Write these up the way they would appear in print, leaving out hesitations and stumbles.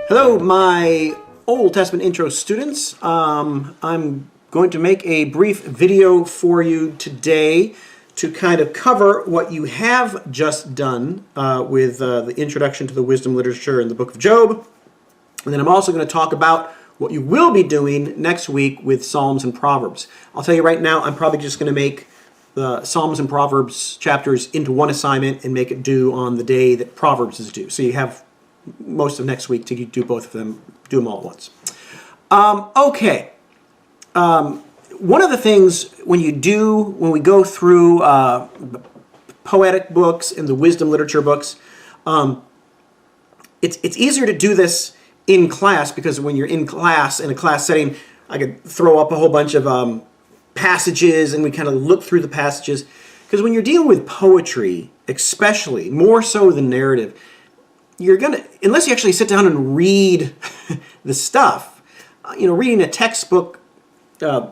Hello, my Old Testament intro students. I'm going to make a brief video for you today to kind of cover what you have just done with the introduction to the wisdom literature in the book of Job. And then I'm also going to talk about what you will be doing next week with Psalms and Proverbs. I'll tell you right now, I'm probably just going to make the Psalms and Proverbs chapters into one assignment and make it due on the day that Proverbs is due. So you have most of next week to do both of them, do them all at once. Okay. One of the things when we go through the poetic books and the wisdom literature books, it's easier to do this in class, because when you're in class, in a class setting, I could throw up a whole bunch of passages and we kind of look through the passages. Because when you're dealing with poetry, especially, more so than narrative, you're going to, unless you actually sit down and read the stuff, reading a textbook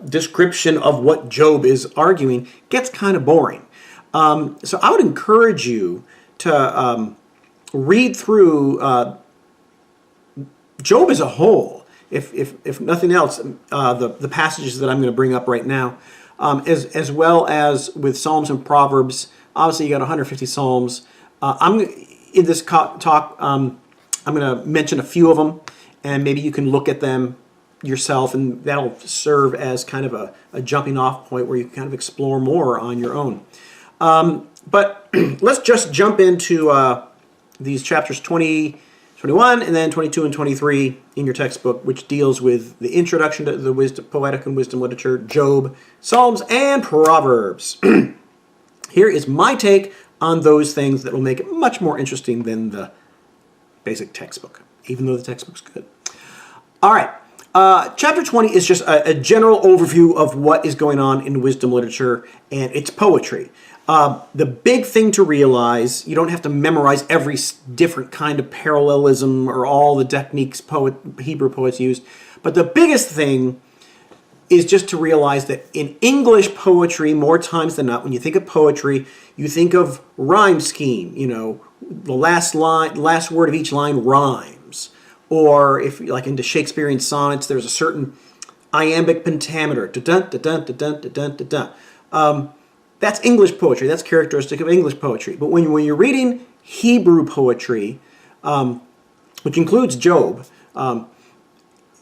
description of what Job is arguing gets kind of boring. So I would encourage you to read through Job as a whole, if nothing else, the passages that I'm going to bring up right now, as well as with Psalms and Proverbs. Obviously, you got 150 Psalms. In this talk, I'm going to mention a few of them, and maybe you can look at them yourself, and that'll serve as kind of a jumping off point where you can kind of explore more on your own. But let's just jump into these chapters 20, 21, and then 22 and 23 in your textbook, which deals with the introduction to the poetic and wisdom literature, Job, Psalms, and Proverbs. Here is my take on those things that will make it much more interesting than the basic textbook, even though the textbook's good. All right. Chapter 20 is just a general overview of what is going on in wisdom literature, and it's poetry. The big thing to realize, you don't have to memorize every different kind of parallelism or all the techniques Hebrew poets used, but the biggest thing is just to realize that in English poetry, more times than not, when you think of poetry, you think of rhyme scheme. The last word of each line rhymes. Or if, like into Shakespearean sonnets, there's a certain iambic pentameter. Da-dun, da-dun, da-dun, da-dun, da-dun. That's English poetry. That's characteristic of English poetry. But when you're reading Hebrew poetry, which includes Job,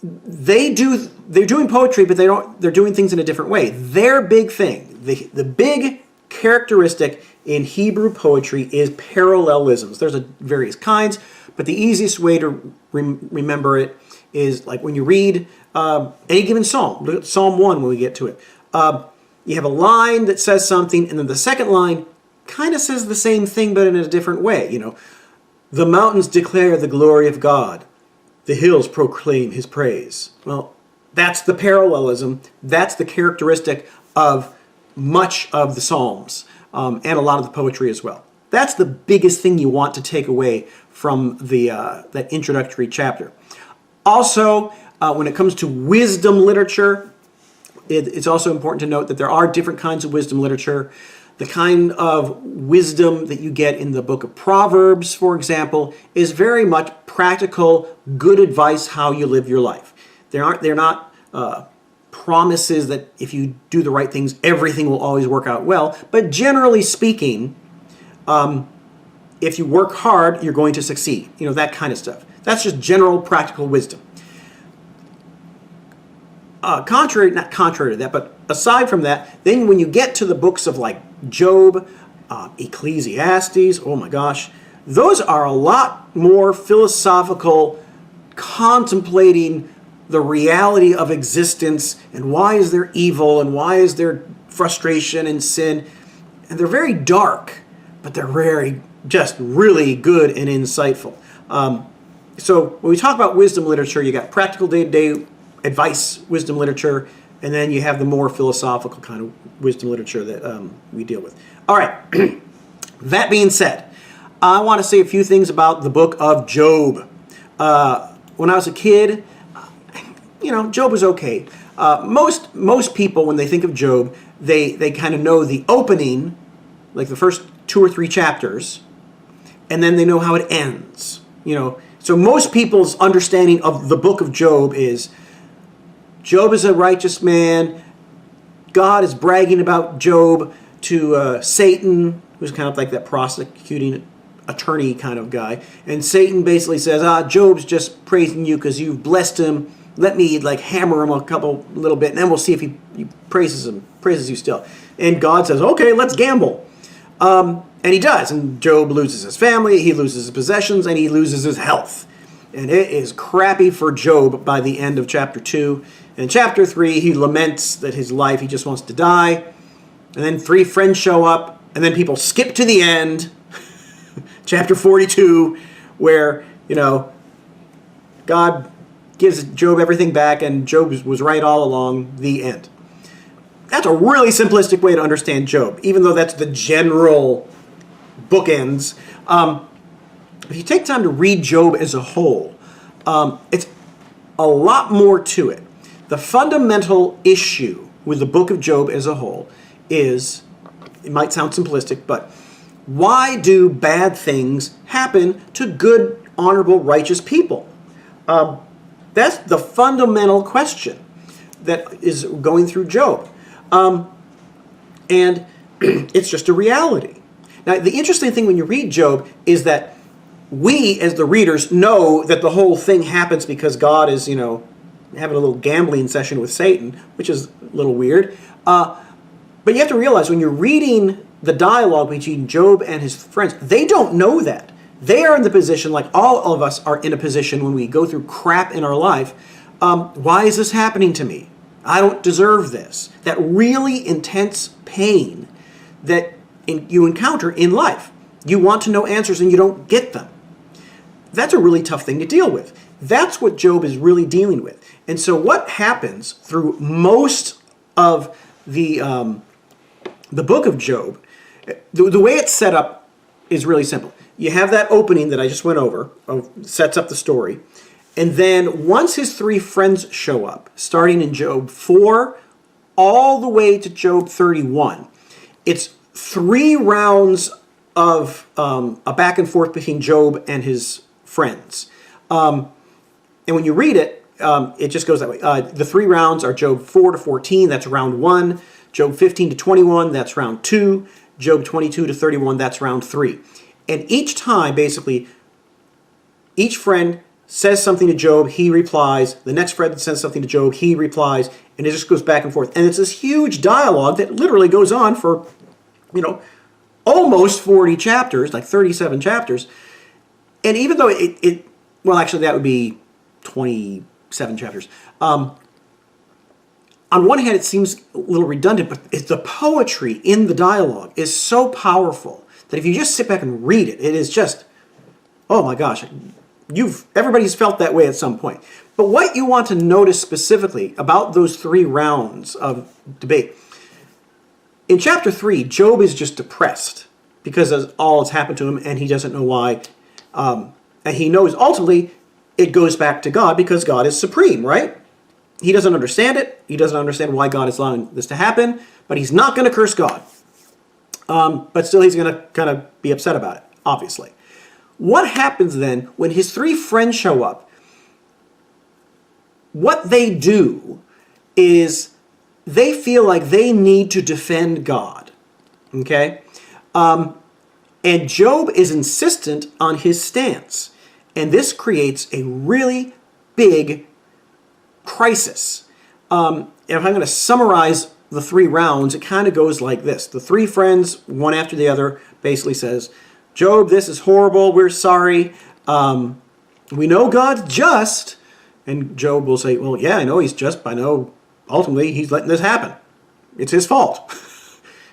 they're doing poetry, but they're doing things in a different way. Their big thing, the big characteristic in Hebrew poetry is parallelisms. There's various kinds, but the easiest way to remember it is like when you read any given psalm. Look at Psalm 1 when we get to it. You have a line that says something, and then the second line kind of says the same thing, but in a different way. The mountains declare the glory of God. The hills proclaim his praise. Well, that's the parallelism. That's the characteristic of much of the Psalms and a lot of the poetry as well. That's the biggest thing you want to take away from that introductory chapter. Also, when it comes to wisdom literature, it's also important to note that there are different kinds of wisdom literature. The kind of wisdom that you get in the book of Proverbs, for example, is very much practical, good advice how you live your life. They're not promises that if you do the right things, everything will always work out well. But generally speaking, if you work hard, you're going to succeed. That kind of stuff. That's just general practical wisdom. Not contrary to that, but aside from that, then when you get to the books of like Job, Ecclesiastes, oh my gosh, those are a lot more philosophical, contemplating the reality of existence and why is there evil and why is there frustration and sin. And they're very dark, but they're just really good and insightful. So when we talk about wisdom literature, you got practical day-to-day advice wisdom literature, and then you have the more philosophical kind of wisdom literature that we deal with. All right. That being said, I want to say a few things about the book of Job. When I was a kid, Job was okay. Most people, when they think of Job, they kind of know the opening, like the first 2 or 3 chapters, and then they know how it ends. So most people's understanding of the book of Job is Job is a righteous man. God is bragging about Job to Satan, who's kind of like that prosecuting attorney kind of guy. And Satan basically says, Job's just praising you because you've blessed him. Let me hammer him a little bit, and then we'll see if he praises you still. And God says, okay, let's gamble. And he does. And Job loses his family, he loses his possessions, and he loses his health. And it is crappy for Job by the end of chapter 2. In chapter 3, he laments that his life, he just wants to die. And then 3 friends show up, and then people skip to the end, chapter 42, where, God gives Job everything back, and Job was right all along, the end. That's a really simplistic way to understand Job, even though that's the general bookends. If you take time to read Job as a whole, it's a lot more to it. The fundamental issue with the book of Job as a whole is, it might sound simplistic, but why do bad things happen to good, honorable, righteous people? That's the fundamental question that is going through Job. And it's just a reality. Now, the interesting thing when you read Job is that we, as the readers, know that the whole thing happens because God is, having a little gambling session with Satan, which is a little weird. But you have to realize when you're reading the dialogue between Job and his friends, they don't know that. They are in the position, like all of us are in a position when we go through crap in our life. Why is this happening to me? I don't deserve this. That really intense pain that you encounter in life. You want to know answers and you don't get them. That's a really tough thing to deal with. That's what Job is really dealing with. And so what happens through most of the book of Job, the way it's set up is really simple. You have that opening that I just went over, sets up the story. And then once his 3 friends show up, starting in Job 4 all the way to Job 31, it's 3 rounds of a back and forth between Job and his friends. And when you read it, it just goes that way. The 3 rounds are Job 4 to 14, that's round 1. Job 15 to 21, that's round 2. Job 22 to 31, that's round 3. And each time, basically, each friend says something to Job, he replies. The next friend says something to Job, he replies. And it just goes back and forth. And it's this huge dialogue that literally goes on for, almost 40 chapters, like 37 chapters. And even though well, actually, that would be 27 chapters. On one hand, it seems a little redundant, but the poetry in the dialogue is so powerful that if you just sit back and read it, it is just, oh my gosh, everybody's felt that way at some point. But what you want to notice specifically about those 3 rounds of debate, in chapter 3, Job is just depressed because of all that's happened to him, and he doesn't know why. And he knows ultimately it goes back to God because God is supreme, right? He doesn't understand it. He doesn't understand why God is allowing this to happen, but he's not going to curse God. But still, he's going to kind of be upset about it, obviously. What happens then when his 3 friends show up? What they do is they feel like they need to defend God. Okay? And Job is insistent on his stance. And this creates a really big crisis. If I'm going to summarize the 3 rounds, it kind of goes like this. The 3 friends, one after the other, basically says, Job, this is horrible. We're sorry. We know God's just. And Job will say, well, yeah, I know he's just, but I know ultimately he's letting this happen. It's his fault.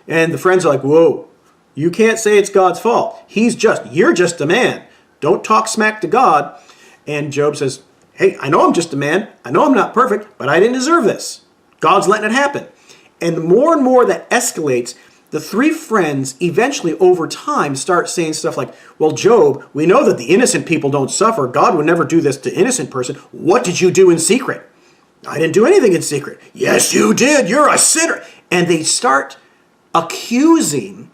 And the friends are like, whoa, you can't say it's God's fault. He's just. You're just a man. Don't talk smack to God. And Job says, hey, I know I'm just a man. I know I'm not perfect, but I didn't deserve this. God's letting it happen. And the more and more that escalates, the 3 friends eventually over time start saying stuff like, well, Job, we know that the innocent people don't suffer. God would never do this to innocent person. What did you do in secret? I didn't do anything in secret. Yes, you did. You're a sinner. And they start accusing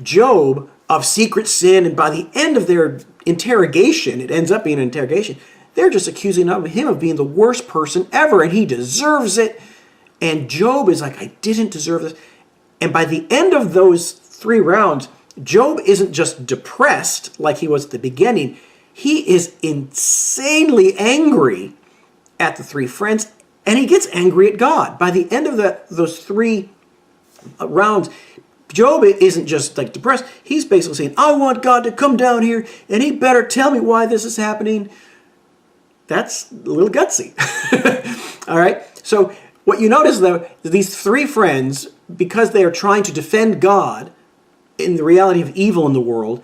Job of secret sin. And by the end of their interrogation, it ends up being an interrogation, they're just accusing him of being the worst person ever, and he deserves it. And Job is like, I didn't deserve this. And by the end of those 3 rounds, Job isn't just depressed like he was at the beginning. He is insanely angry at the 3 friends, and he gets angry at God. By the end of those 3 rounds, Job isn't just like depressed. He's basically saying, I want God to come down here, and he better tell me why this is happening. That's a little gutsy. All right? So what you notice, though, is these 3 friends, because they are trying to defend God in the reality of evil in the world,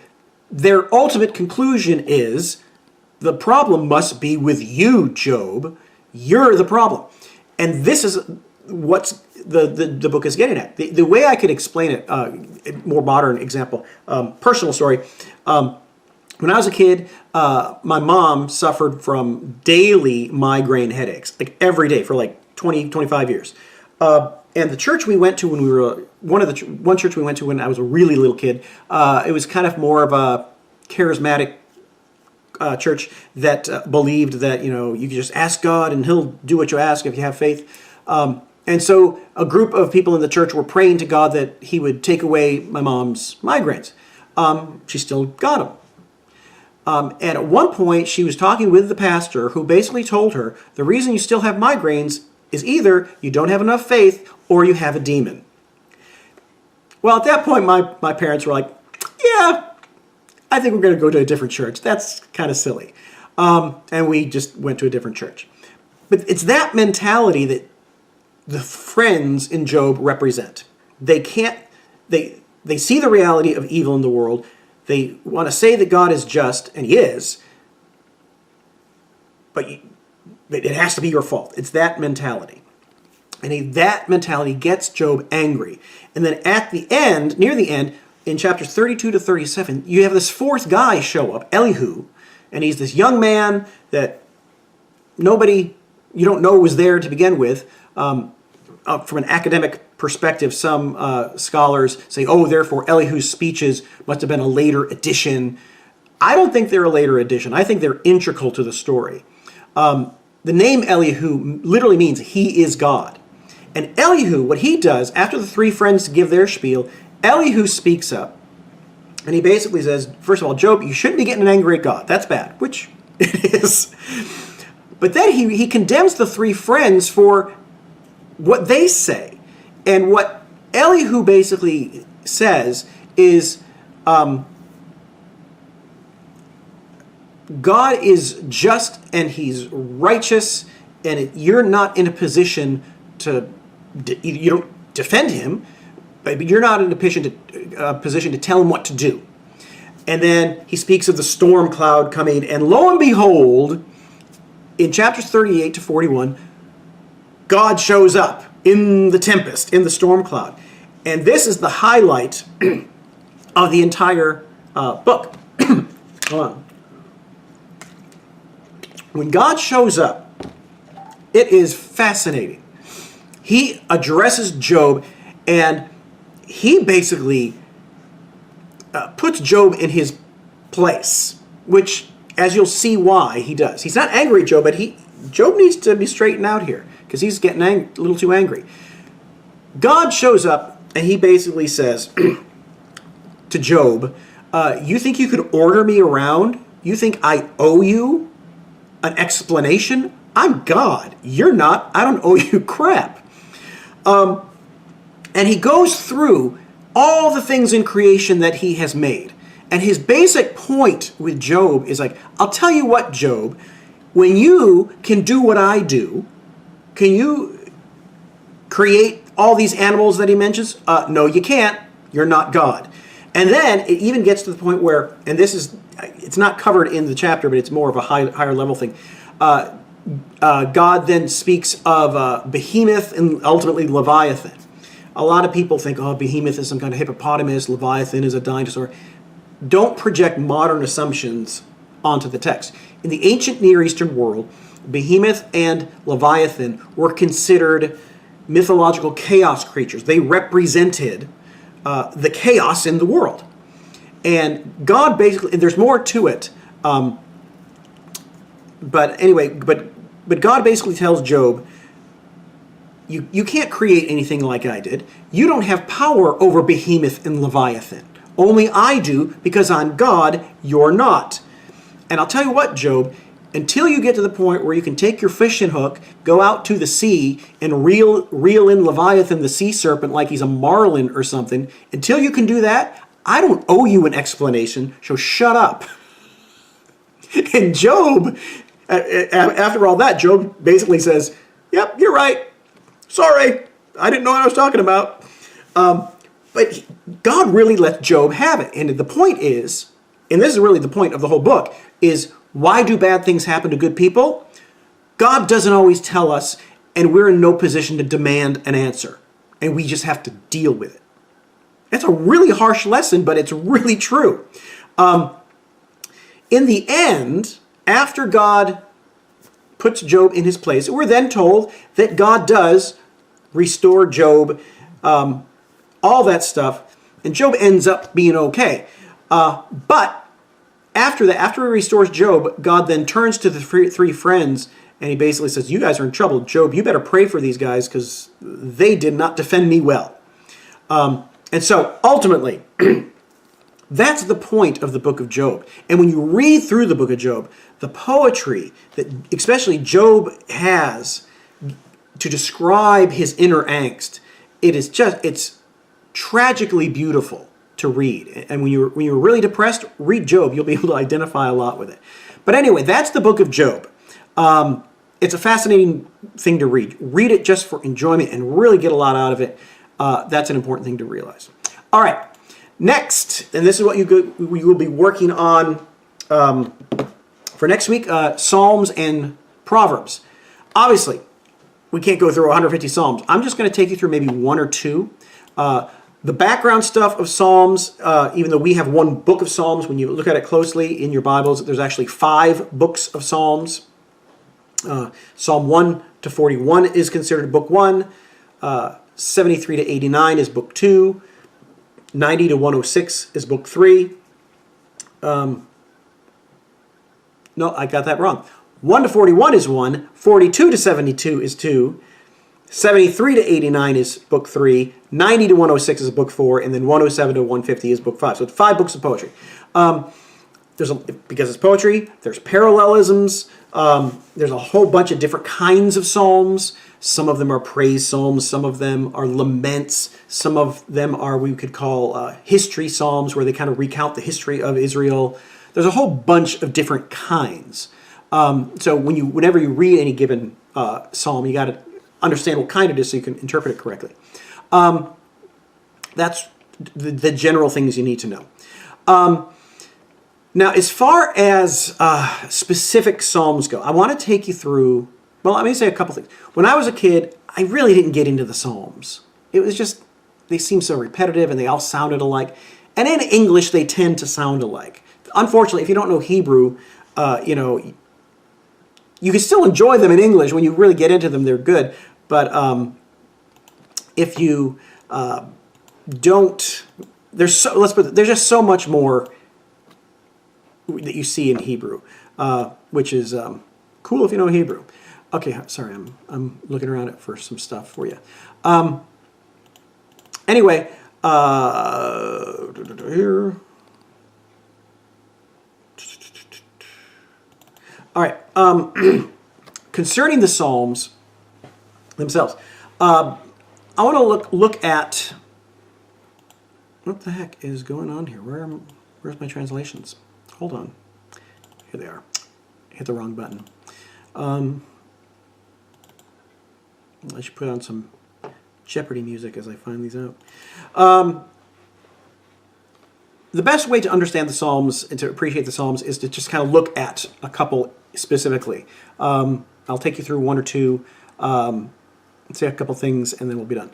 their ultimate conclusion is, the problem must be with you, Job. You're the problem. And this is what the book is getting at. The way I could explain it, a more modern example, personal story. When I was a kid, my mom suffered from daily migraine headaches, like every day for like 20, 25 years. And the church we went to when we were, one church we went to when I was a really little kid, it was kind of more of a charismatic church that believed that, you could just ask God and he'll do what you ask if you have faith. And so a group of people in the church were praying to God that he would take away my mom's migraines. She still got them. And at one point, she was talking with the pastor, who basically told her, the reason you still have migraines is either you don't have enough faith or you have a demon. Well, at that point, my parents were like, yeah, I think we're going to go to a different church. That's kind of silly. And we just went to a different church. But it's that mentality that the friends in Job represent. They see the reality of evil in the world. They want to say that God is just, and he is, but it has to be your fault. It's that mentality. And that mentality gets Job angry. And then at the end, near the end, in chapters 32 to 37, you have this 4th guy show up, Elihu, and he's this young man that you don't know was there to begin with. From an academic perspective, some scholars say, therefore Elihu's speeches must have been a later addition. I don't think they're a later addition. I think they're integral to the story. The name Elihu literally means he is God. And Elihu, what he does, after the 3 friends give their spiel, Elihu speaks up, and he basically says, first of all, Job, you shouldn't be getting angry at God. That's bad, which it is. But then he condemns the 3 friends for what they say. And what Elihu basically says is, God is just and he's righteous, and you're not in a position you don't defend him, but you're not in a position to tell him what to do. And then he speaks of the storm cloud coming, and lo and behold, in chapters 38 to 41, God shows up in the tempest, in the storm cloud. And this is the highlight of the entire book. Hold on. When God shows up, it is fascinating. He addresses Job, and he basically puts Job in his place, which, as you'll see why, he does. He's not angry at Job, but Job needs to be straightened out here, because he's getting a little too angry. God shows up, and he basically says to Job, you think you could order me around? You think I owe you an explanation? I'm God. You're not. I don't owe you crap. And he goes through all the things in creation that he has made. And his basic point with Job is like, I'll tell you what, Job, when you can do what I do, can you create all these animals that he mentions? No, you can't. You're not God. And then it even gets to the point where, and it's not covered in the chapter, but it's more of a higher level thing. God then speaks of Behemoth and ultimately Leviathan. A lot of people think, Behemoth is some kind of hippopotamus, Leviathan is a dinosaur. Don't project modern assumptions onto the text. In the ancient Near Eastern world, Behemoth and Leviathan were considered mythological chaos creatures. They represented the chaos in the world. And God basically, and there's more to it, But anyway, but God basically tells Job, you can't create anything like I did. You don't have power over Behemoth and Leviathan. Only I do, because I'm God, you're not. And I'll tell you what, Job, until you get to the point where you can take your fishing hook, go out to the sea, and reel in Leviathan, the sea serpent, like he's a marlin or something, until you can do that, I don't owe you an explanation, so shut up. And Job, after all that, Job basically says, yep, you're right. Sorry, I didn't know what I was talking about. But God really let Job have it. And the point is, and this is really the point of the whole book, is why do bad things happen to good people? God doesn't always tell us, and we're in no position to demand an answer. And we just have to deal with it. It's a really harsh lesson, but it's really true. In the end, after God puts Job in his place, we're then told that God does restore Job, all that stuff, and Job ends up being okay. But after that, after he restores Job, God then turns to the three friends, and he basically says, you guys are in trouble. Job, you better pray for these guys because they did not defend me well. And so ultimately, that's the point of the book of Job. And when you read through the book of Job, the poetry that especially Job has to describe his inner angst, it's tragically beautiful to read. And when you're really depressed, read Job. You'll be able to identify a lot with it. But anyway, that's the book of Job. It's a fascinating thing to read. Read it just for enjoyment and really get a lot out of it. That's an important thing to realize. All right. Next, and this is what you will be working on for next week, Psalms and Proverbs. Obviously, we can't go through 150 Psalms. I'm just going to take you through maybe one or two. The background stuff of Psalms, even though we have one book of Psalms, when you look at it closely in your Bibles, there's actually 5 books of Psalms. Psalm 1 to 41 is considered book 1. 73 to 89 is book 2. 90 to 106 is book 3. No, I got that wrong. 1 to 41 is 1. 42 to 72 is 2. 73 to 89 is book 3. 90 to 106 is book 4. And then 107 to 150 is book 5. So it's 5 books of poetry. Because it's poetry, there's parallelisms. There's a whole bunch of different kinds of psalms. Some of them are praise psalms. Some of them are laments. Some of them are we could call history psalms, where they kind of recount the history of Israel. There's a whole bunch of different kinds. So whenever you read any given psalm, you got to understand what kind it is so you can interpret it correctly. That's the general things you need to know. Now, as far as specific psalms go, I want to take you through, well, let me say a couple things. When I was a kid, I really didn't get into the psalms. It was just, they seemed so repetitive and they all sounded alike. And in English, they tend to sound alike. Unfortunately, if you don't know Hebrew, you can still enjoy them in English. When you really get into them, they're good. But if you don't, there's just so much more that you see in Hebrew, which is cool if you know Hebrew. Okay, sorry, I'm looking around for some stuff for you. Anyway, here. All right. Concerning the Psalms themselves, I want to look at what the heck is going on here. Where's my translations? Hold on. Here they are. Hit the wrong button. I should put on some Jeopardy music as I find these out. The best way to understand the Psalms and to appreciate the Psalms is to just kind of look at a couple specifically. I'll take you through one or two, say a couple things, and then we'll be done.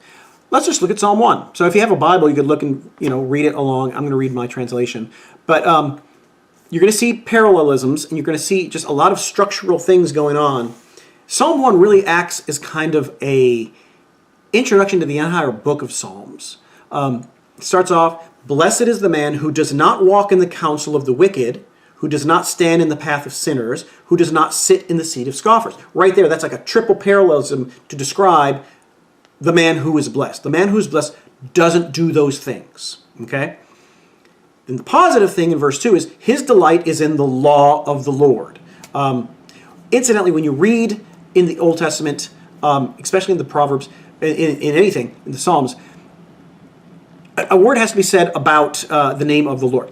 Let's just look at Psalm 1. So if you have a Bible, you could look and read it along. I'm going to read my translation. But you're going to see parallelisms, and you're going to see just a lot of structural things going on. Psalm 1 really acts as kind of a introduction to the entire book of Psalms. It starts off, "Blessed is the man who does not walk in the counsel of the wicked, who does not stand in the path of sinners, who does not sit in the seat of scoffers. Right there, that's like a triple parallelism to describe the man who is blessed. The man who is blessed doesn't do those things. Okay? And the positive thing in verse 2 is his delight is in the law of the Lord. Incidentally, when you read in the Old Testament, especially in the Proverbs, in anything, in the Psalms, a word has to be said about the name of the Lord.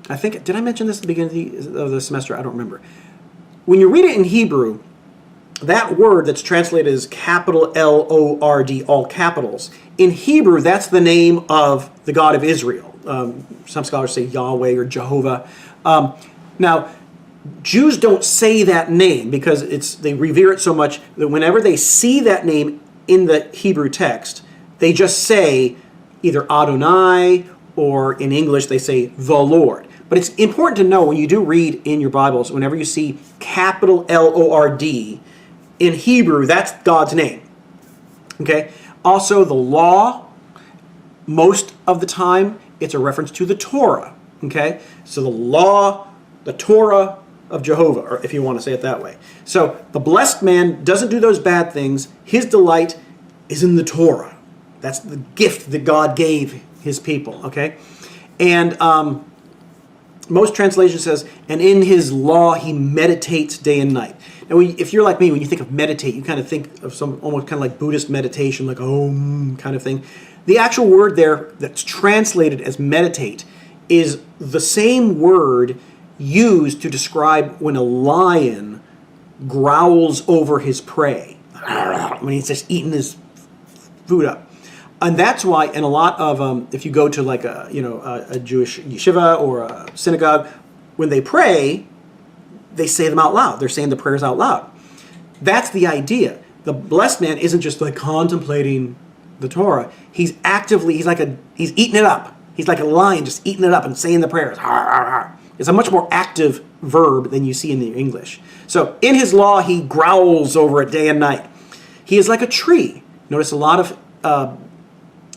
I think, did I mention this at the beginning of the semester? I don't remember. When you read it in Hebrew, that word that's translated as capital L-O-R-D, all capitals, in Hebrew, that's the name of the God of Israel. Some scholars say Yahweh or Jehovah. Now, Jews don't say that name because they revere it so much that whenever they see that name in the Hebrew text, they just say either Adonai or in English they say the Lord. But it's important to know when you do read in your Bibles, whenever you see capital L-O-R-D, in Hebrew, that's God's name. Okay? Also, the law, most of the time, it's a reference to the Torah. Okay? So the law, the Torah of Jehovah, or if you want to say it that way. So the blessed man doesn't do those bad things. His delight is in the Torah. That's the gift that God gave his people. Okay? And most translations says, and in his law he meditates day and night. Now, if you're like me, when you think of meditate, you kind of think of some almost kind of like Buddhist meditation, like Om kind of thing. The actual word there that's translated as meditate is the same word used to describe when a lion growls over his prey, when he's just eating his food up. And that's why, in a lot of, if you go to like a Jewish yeshiva or a synagogue, when they pray, they say them out loud. They're saying the prayers out loud. That's the idea. The blessed man isn't just like contemplating the Torah. He's eating it up. He's like a lion just eating it up and saying the prayers. It's a much more active verb than you see in the English. So in his law, he growls over it day and night. He is like a tree. Notice a lot of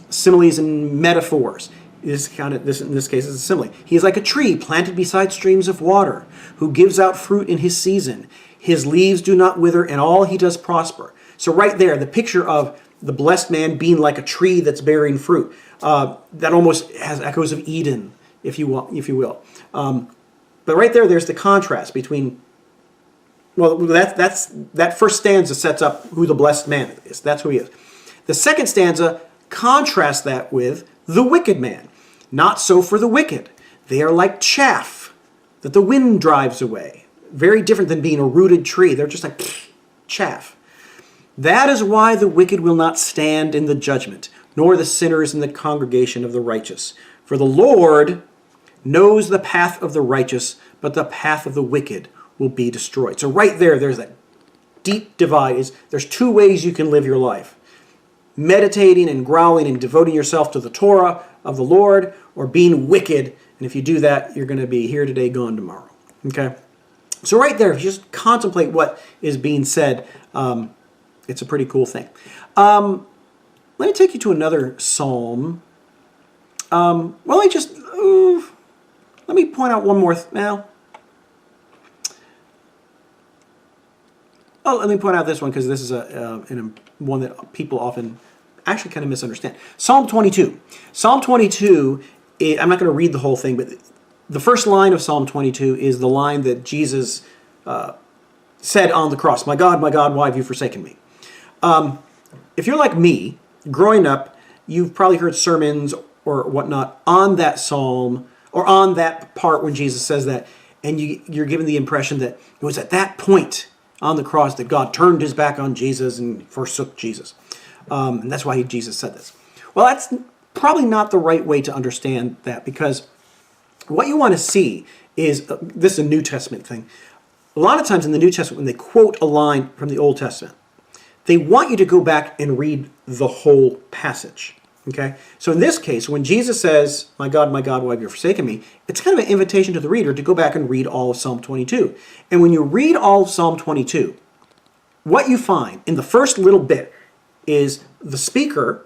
similes and metaphors. In this case is a simile. He is like a tree planted beside streams of water, who gives out fruit in his season. His leaves do not wither, and all he does prosper. So right there, the picture of the blessed man being like a tree that's bearing fruit. That almost has echoes of Eden, if you will. But right there, there's the contrast between. Well, that first stanza sets up who the blessed man is. That's who he is. The second stanza contrasts that with the wicked man. Not so for the wicked. They are like chaff that the wind drives away. Very different than being a rooted tree. They're just like chaff. That is why the wicked will not stand in the judgment, nor the sinners in the congregation of the righteous. For the Lord knows the path of the righteous, but the path of the wicked will be destroyed. So right there, there's that deep divide. There's two ways you can live your life. Meditating and growling and devoting yourself to the Torah of the Lord, or being wicked. And if you do that, you're going to be here today, gone tomorrow. Okay? So right there, if you just contemplate what is being said, it's a pretty cool thing. Let me take you to another psalm. Let me point out one more. Let me point out this one because this is one that people often actually kind of misunderstand. Psalm 22. Psalm 22, I'm not going to read the whole thing, but the first line of Psalm 22 is the line that Jesus said on the cross, my God, why have you forsaken me? If you're like me, growing up, you've probably heard sermons or whatnot on that psalm or on that part when Jesus says that, and you're given the impression that it was at that point on the cross that God turned his back on Jesus and forsook Jesus. And that's why Jesus said this. Well, that's probably not the right way to understand that, because what you want to see is, this is a New Testament thing. A lot of times in the New Testament, when they quote a line from the Old Testament, they want you to go back and read the whole passage. Okay? So in this case, when Jesus says, my God, why have you forsaken me? It's kind of an invitation to the reader to go back and read all of Psalm 22. And when you read all of Psalm 22, what you find in the first little bit is the speaker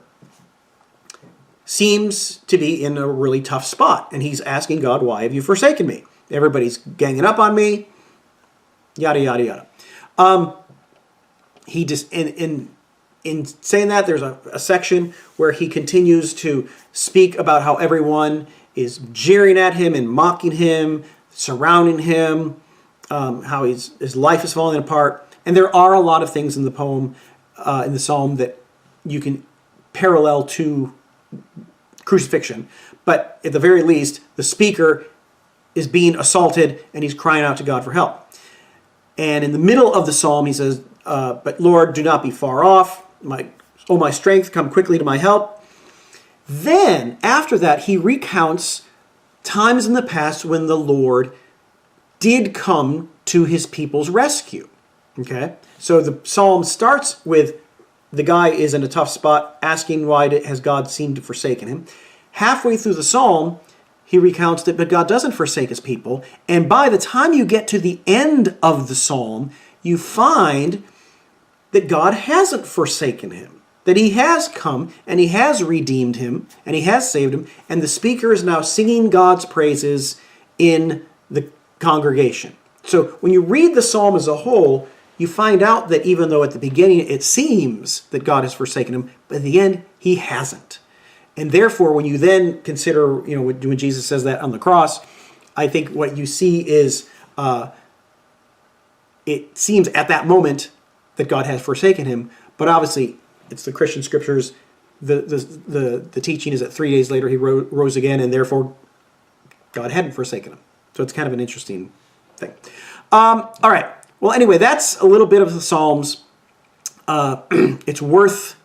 seems to be in a really tough spot. And he's asking God, why have you forsaken me? Everybody's ganging up on me. Yada, yada, yada. He just, in saying that, there's a section where he continues to speak about how everyone is jeering at him and mocking him, surrounding him, how his life is falling apart. And there are a lot of things in the poem, in the psalm, that you can parallel to crucifixion. But at the very least, the speaker is being assaulted and he's crying out to God for help. And in the middle of the psalm, he says, but Lord, do not be far off. My strength, come quickly to my help. Then, after that, he recounts times in the past when the Lord did come to his people's rescue. Okay? So the psalm starts with the guy is in a tough spot, asking why has God seemed to forsaken him. Halfway through the psalm, he recounts that, but God doesn't forsake his people. And by the time you get to the end of the psalm, you find that God hasn't forsaken him, that he has come and he has redeemed him and he has saved him. And the speaker is now singing God's praises in the congregation. So when you read the psalm as a whole, you find out that even though at the beginning it seems that God has forsaken him, but in the end, he hasn't. And therefore, when you then consider, when Jesus says that on the cross, I think what you see is it seems at that moment that God has forsaken him. But obviously, it's the Christian scriptures. The teaching is that 3 days later he rose again, and therefore God hadn't forsaken him. So it's kind of an interesting thing. All right. Well, anyway, that's a little bit of the Psalms. It's worth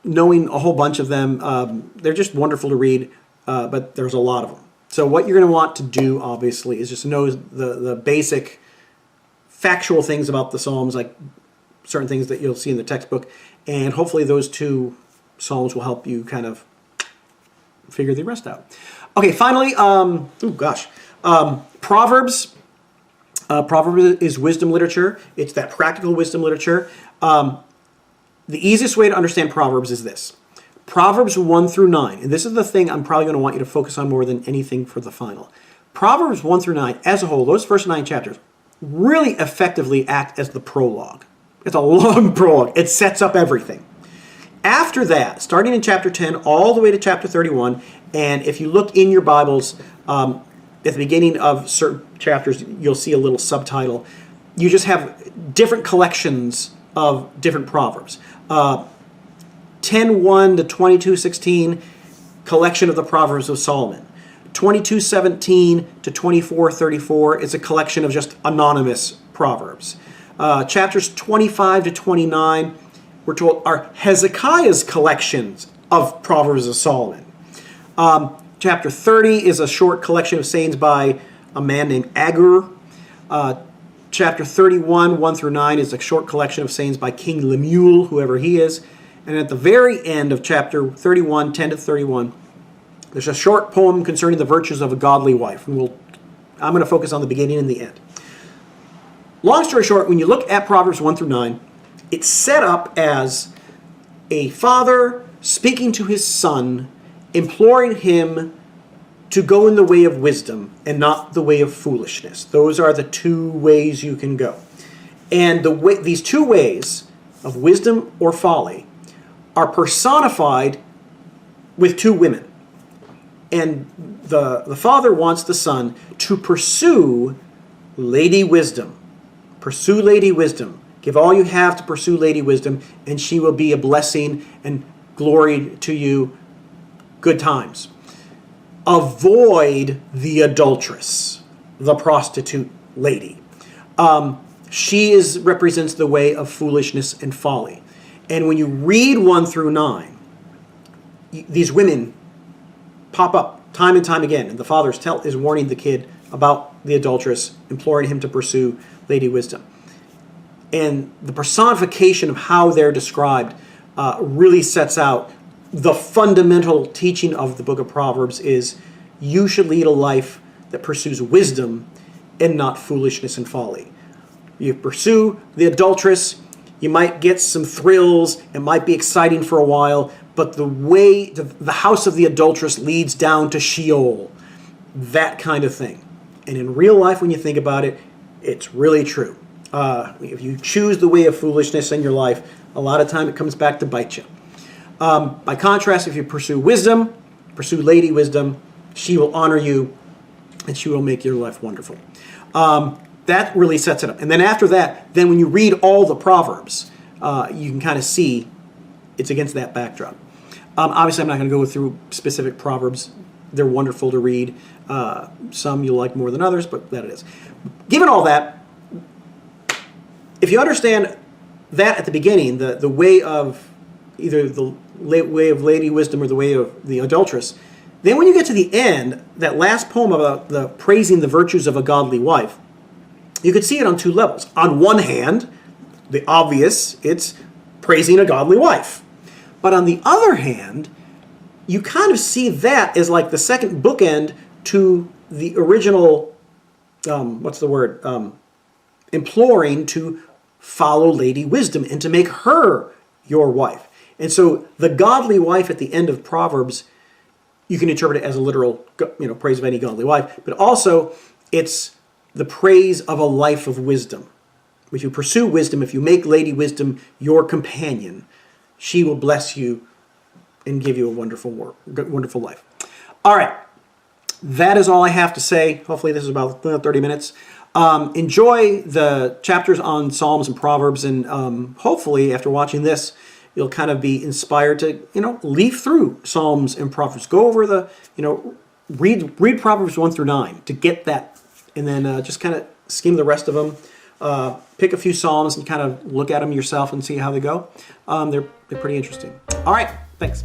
knowing a whole bunch of them. They're just wonderful to read, but there's a lot of them. So what you're going to want to do, obviously, is just know the basic factual things about the Psalms, like certain things that you'll see in the textbook, and hopefully those two Psalms will help you kind of figure the rest out. Okay, finally, Proverbs. Proverbs is wisdom literature. It's that practical wisdom literature. The easiest way to understand Proverbs is this. Proverbs 1 through 9, and this is the thing I'm probably going to want you to focus on more than anything for the final. Proverbs 1 through 9, as a whole, those first 9 chapters, really effectively act as the prologue. It's a long prologue. It sets up everything. After that, starting in chapter 10 all the way to chapter 31, and if you look in your Bibles, at the beginning of certain chapters, you'll see a little subtitle. You just have different collections of different Proverbs. 10:1 to 22:16, collection of the Proverbs of Solomon. 22:17 to 24:34 is a collection of just anonymous Proverbs. Chapters 25 to 29, we're told, are Hezekiah's collections of Proverbs of Solomon. Chapter 30 is a short collection of sayings by a man named Agur. Chapter 31, 1 through 9, is a short collection of sayings by King Lemuel, whoever he is. And at the very end of chapter 31, 10 to 31, there's a short poem concerning the virtues of a godly wife. And I'm going to focus on the beginning and the end. Long story short, when you look at Proverbs 1 through 9, it's set up as a father speaking to his son, imploring him to go in the way of wisdom and not the way of foolishness. Those are the two ways you can go. And these two ways of wisdom or folly are personified with two women. And the father wants the son to pursue Lady Wisdom. Pursue Lady Wisdom. Give all you have to pursue Lady Wisdom, and she will be a blessing and glory to you. Good times. Avoid the adulteress, the prostitute lady. She represents the way of foolishness and folly. And when you read 1 through 9, these women pop up time and time again. And the father is warning the kid about the adulteress, imploring him to pursue Lady Wisdom. And the personification of how they're described really sets out the fundamental teaching of the book of Proverbs is you should lead a life that pursues wisdom and not foolishness and folly. You pursue the adulteress, you might get some thrills, it might be exciting for a while, but the house of the adulteress leads down to Sheol. that kind of thing. And in real life, when you think about it, it's really true. If you choose the way of foolishness in your life, a lot of time it comes back to bite you. By contrast, if you pursue wisdom, pursue Lady Wisdom, she will honor you and she will make your life wonderful. That really sets it up. And then after that, then when you read all the Proverbs, you can kind of see it's against that backdrop. Obviously, I'm not going to go through specific Proverbs. They're wonderful to read. Some you'll like more than others, but that it is. Given all that, if you understand that at the beginning, the way of either the way of Lady Wisdom or the way of the adulteress, then when you get to the end, that last poem about the praising the virtues of a godly wife, you could see it on two levels. On one hand, the obvious, it's praising a godly wife. But on the other hand, you kind of see that as like the second bookend to the original, imploring to follow Lady Wisdom and to make her your wife. And so the godly wife at the end of Proverbs, you can interpret it as a literal, praise of any godly wife, but also it's the praise of a life of wisdom. If you pursue wisdom, if you make Lady Wisdom your companion, she will bless you and give you a wonderful life. All right. That is all I have to say. Hopefully this is about 30 minutes. Enjoy the chapters on Psalms and Proverbs, and hopefully after watching this, you'll kind of be inspired to, leaf through Psalms and Proverbs. Go over read Proverbs 1 through 9 to get that, and then just kind of skim the rest of them. Pick a few Psalms and kind of look at them yourself and see how they go. They're pretty interesting. All right, thanks.